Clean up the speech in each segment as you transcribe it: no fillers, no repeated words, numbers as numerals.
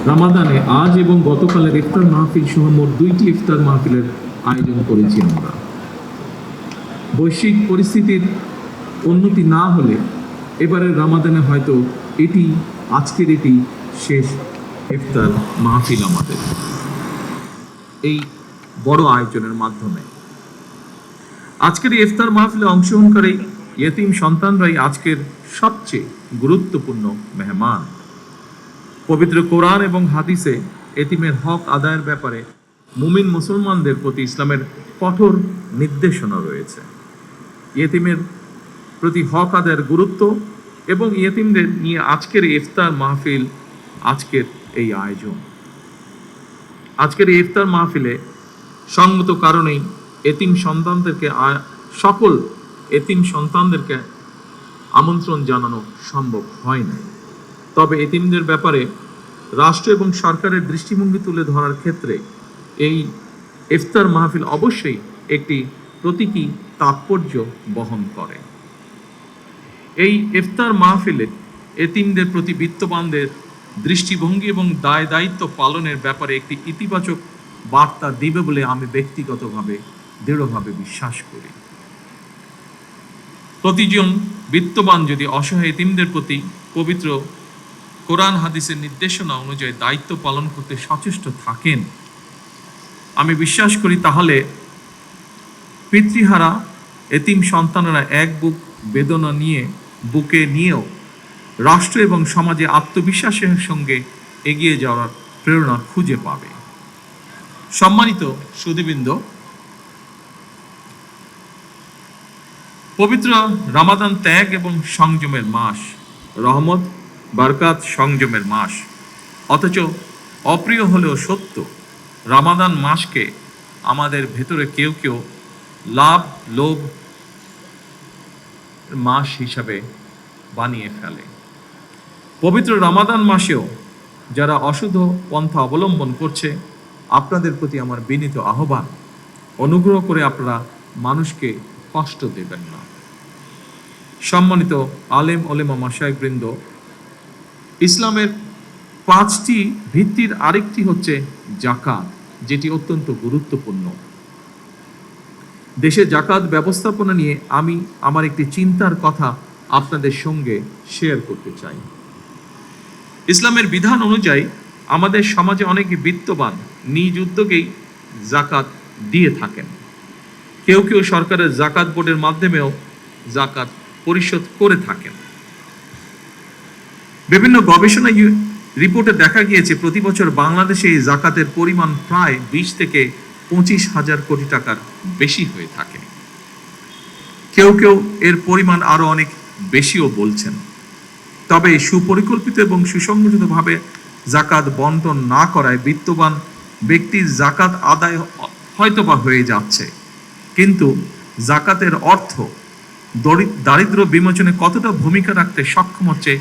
রামাদানে আজ এবং গতকালের ইফতার মাহফিল সহ মোট 2টি ইফতার মাহফিলের আয়োজন করেছি আমরা। বৈশ্বিক পরিস্থিতির উন্নতি না হলে এবারের রামাদানে হয়তো আজকের এটি শেষ ইফতার মাহফিল আমাদের এই বড় আয়োজনের মাধ্যমে। আজকের এই ইফতার মাহফিলে অংশগ্রহণকারী ইয়েতিম সন্তানরাই আজকের সবচেয়ে গুরুত্বপূর্ণ মেহমান। পবিত্র কোরআন এবং হাদিসে এতিমের হক আদায়ের ব্যাপারে মুমিন মুসলমানদের প্রতি ইসলামের কঠোর নির্দেশনা রয়েছে। ইয়েতিমের প্রতি হক আদায়ের গুরুত্ব এবং ইয়েতিমদের নিয়ে আজকের ইফতার মাহফিল, আজকের এই আয়োজন। আজকের এই ইফতার মাহফিলে সঙ্গত কারণেই সকল এতিম সন্তানদেরকে আমন্ত্রণ জানানো সম্ভব হয় না। তবে এতিমদের ব্যাপারে রাষ্ট্র এবং সরকারের দৃষ্টিভঙ্গি তুলে ধরার ক্ষেত্রে এই ইফতার মাহফিল অবশ্যই একটি প্রতীকী তাৎপর্য বহন করে। এই ইফতার মাহফিলে এতিমদের প্রতি বিত্তবানদের দৃষ্টিভঙ্গি এবং দায় দায়িত্ব পালনের ব্যাপারে একটি ইতিবাচক বার্তা দিবে বলে আমি ব্যক্তিগতভাবে দৃঢ়ভাবে বিশ্বাস করি। প্রতিজন বিত্তবান যদি অসহায় এতিমদের প্রতি পবিত্র কোরআন হাদিসের নির্দেশনা অনুযায়ী দায়িত্ব পালন করতে সচেষ্ট থাকেন, আমি বিশ্বাস করি তাহলে পিতৃহারা এতিম সন্তানেরা এক বুক বেদনা বুকে নিয়েও রাষ্ট্র এবং সমাজে আত্মবিশ্বাসের সঙ্গে এগিয়ে যাওয়ার প্রেরণা খুঁজে পাবে। সম্মানিত সুধীবৃন্দ, পবিত্র রামাদান ত্যাগ এবং সংযমের মাস, রহমত বরকত সংযমের মাস। অথচ অপ্রিয় হলেও সত্য, রামাদান মাসকে আমাদের ভেতরে কেউ কেউ লোভ মাস হিসাবে বানিয়ে ফেলে। পবিত্র রামাদান মাসেও যারা অশুদ্ধ পন্থা অবলম্বন করছে, আপনাদের প্রতি আমার বিনীত আহ্বান, অনুগ্রহ করে আপনারা মানুষকে কষ্ট দেবেন না। সম্মানিত আলেম ওলেমা মাশায়েখ বৃন্দ, ইসলামের 5টি ভিত্তির আরেকটি হচ্ছে জাকাত, যেটি অত্যন্ত গুরুত্বপূর্ণ। দেশে জাকাত ব্যবস্থাপনা নিয়ে আমি আমার একটি চিন্তার কথা আপনাদের সঙ্গে শেয়ার করতে চাই। ইসলামের বিধান অনুযায়ী আমাদের সমাজে অনেকে বিত্তবান নিজ উদ্যোগেই জাকাত দিয়ে থাকেন। কেউ কেউ সরকারের জাকাত বোর্ডের মাধ্যমেও জাকাত পরিশোধ করে থাকেন। বিভিন্ন গবেষণা রিপোর্টে দেখা গিয়েছে প্রতি বছর বাংলাদেশে এই জাকাতের পরিমাণ প্রায় 20 থেকে 25,000 কোটি টাকার বেশি হয়ে থাকে। কেউ কেউ এর পরিমাণ আরো অনেক বেশিও বলছেন। তবে সুপরিকল্পিত এবং সুসংগঠিতভাবে জাকাত বন্টন না করায় বিত্তবান ব্যক্তির জাকাত আদায় হয়তোবা হয়ে যাচ্ছে, কিন্তু জাকাতের অর্থ দারিদ্র বিমোচনে কতটা ভূমিকা রাখতে সক্ষম হচ্ছে,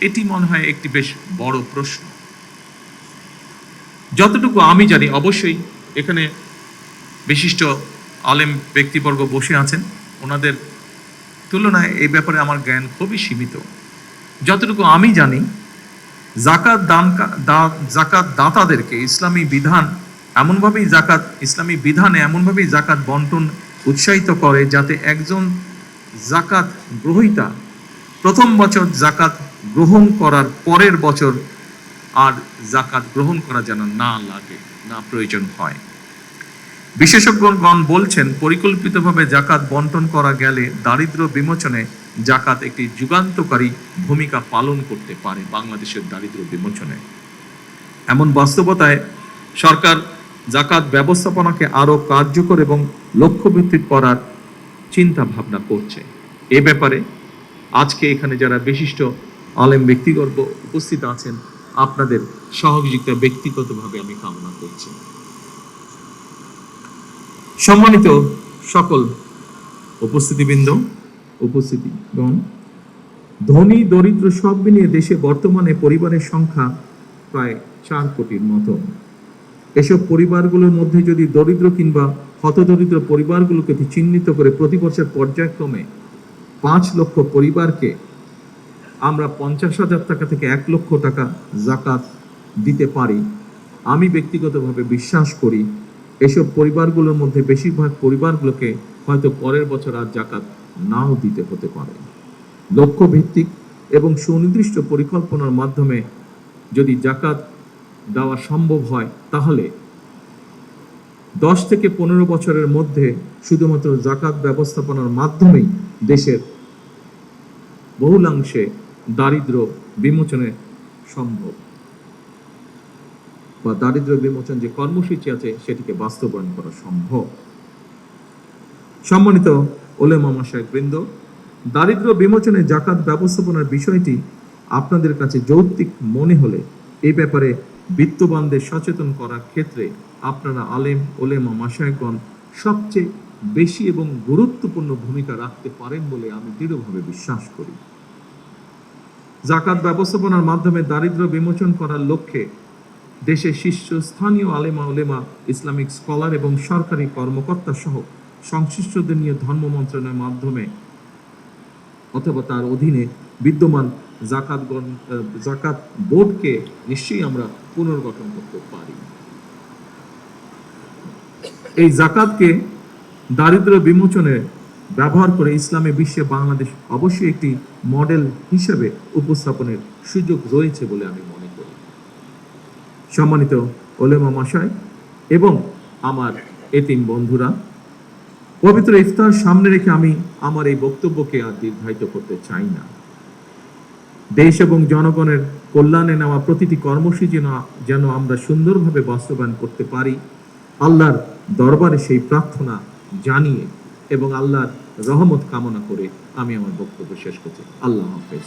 এটি মনে হয় একটি বেশ বড় প্রশ্ন। যতটুকু আমি জানি, অবশ্যই এখানে বিশিষ্ট আলেম ব্যক্তিবর্গ বসে আছেন, ওনাদের তুলনায় এই ব্যাপারে আমার জ্ঞান খুবই সীমিত। যতটুকু আমি জানি, জাকাত দাতাদেরকে ইসলামী বিধানে এমনভাবেই জাকাত বন্টন উৎসাহিত করে যাতে একজন জাকাত গ্রহীতা প্রথম বছর জাকাত গ্রহণ করার পরের বছর আর জাকাত গ্রহণ করা যেন না প্রয়োজন হয়। বিশেষজ্ঞগণ বলছেন, পরিকল্পিতভাবে জাকাত বন্টন করা গেলে দারিদ্র বিমোচনে জাকাত একটি যুগান্তকারী ভূমিকা পালন করতে পারে বাংলাদেশের দারিদ্র বিমোচনে। এমন বাস্তবতায় সরকার জাকাত ব্যবস্থাপনাকে আরো কার্যকর এবং লক্ষ্যভিত্তিক করার চিন্তা ভাবনা করছে। এ ব্যাপারে আজকে এখানে যারা বিশিষ্ট আলেম ব্যক্তিবর্গ উপস্থিত আছেন, আপনাদের সহযোগিতা ব্যক্তিগতভাবে আমি কামনা করছি। সম্মানিত সকল উপস্থিতিগণ, ধনী দরিদ্র সব মিলিয়ে দেশে বর্তমানে পরিবারের সংখ্যা প্রায় 4 কোটির মতো। এসব পরিবারগুলোর মধ্যে যদি দরিদ্র কিংবা হতদরিদ্র পরিবারগুলোকে চিহ্নিত করে প্রতি বছর পর্যায়ক্রমে 5 লক্ষ পরিবারকে আমরা 50,000 টাকা থেকে 1 লক্ষ টাকা জাকাত দিতে পারি। আমি ব্যক্তিগতভাবে বিশ্বাস করি এসব পরিবারগুলোর মধ্যে বেশিরভাগ পরিবারগুলোকে হয়তো পরের বছর আর জাকাত নাও দিতে হতে পারে। লক্ষ্যভিত্তিক এবং সুনির্দিষ্ট পরিকল্পনার মাধ্যমে যদি জাকাত দেওয়া সম্ভব হয়, তাহলে 10 থেকে 15 বছরের মধ্যে শুধুমাত্র জাকাত ব্যবস্থাপনার মাধ্যমেই দেশের বহুলাংশে দারিদ্র্য বিমোচনে সম্ভব, বা দারিদ্র্য বিমোচন যে কর্মসূচি আছে সেটিকে বাস্তবায়ন করা সম্ভব। সম্মানিত ওলেমা মাশায়েখ বৃন্দ, দারিদ্র্য বিমোচনে জাকাত ব্যবস্থাপনার বিষয়টি আপনাদের কাছে যৌক্তিক মনে হলে এই ব্যাপারে বিত্তবানদের সচেতন করার ক্ষেত্রে আপনারা আলেম ওলেমা মাশায়েখগণ সবচেয়ে বেশি এবং গুরুত্বপূর্ণ ভূমিকা রাখতে পারেন বলে আমি দৃঢ়ভাবে বিশ্বাস করি। জাকাত ব্যবস্থাপনার মাধ্যমে দারিদ্র্য বিমোচন করার লক্ষ্যে দেশের শীর্ষস্থানীয় আলেমা ওলেমা, ইসলামিক স্কলার এবং সরকারি কর্মকর্তা সহ সংশ্লিষ্টদের নিয়ে ধর্ম মন্ত্রণালয়ের মাধ্যমে অথবা তার অধীনে বিদ্যমান জাকাত বোর্ডকে নিশ্চয়ই আমরা পুনর্গঠন করতে পারি। এই জাকাতকে দারিদ্র্য বিমোচনে ব্যবহার করে ইসলামী বিশ্বে বাংলাদেশ অবশ্যই একটি মডেল হিসেবে উপস্থাপনের সুযোগ রয়েছে বলে আমি মনে করি। সম্মানিত ওলেমা মাশায়েখ এবং আমার এতিম বন্ধুরা, পবিত্র ইফতার সামনে রেখে আমি আমার এই বক্তব্যকে আর দীর্ঘায়িত করতে চাই না। দেশ এবং জনগণের কল্যাণে নেওয়া প্রতিটি কর্মসূচি যেন আমরা সুন্দরভাবে বাস্তবায়ন করতে পারি, আল্লাহর দরবারে সেই প্রার্থনা জানিয়ে এবং আল্লাহর রহমত কামনা করে আমি আমার বক্তব্য শেষ করছি। আল্লাহ হাফেজ।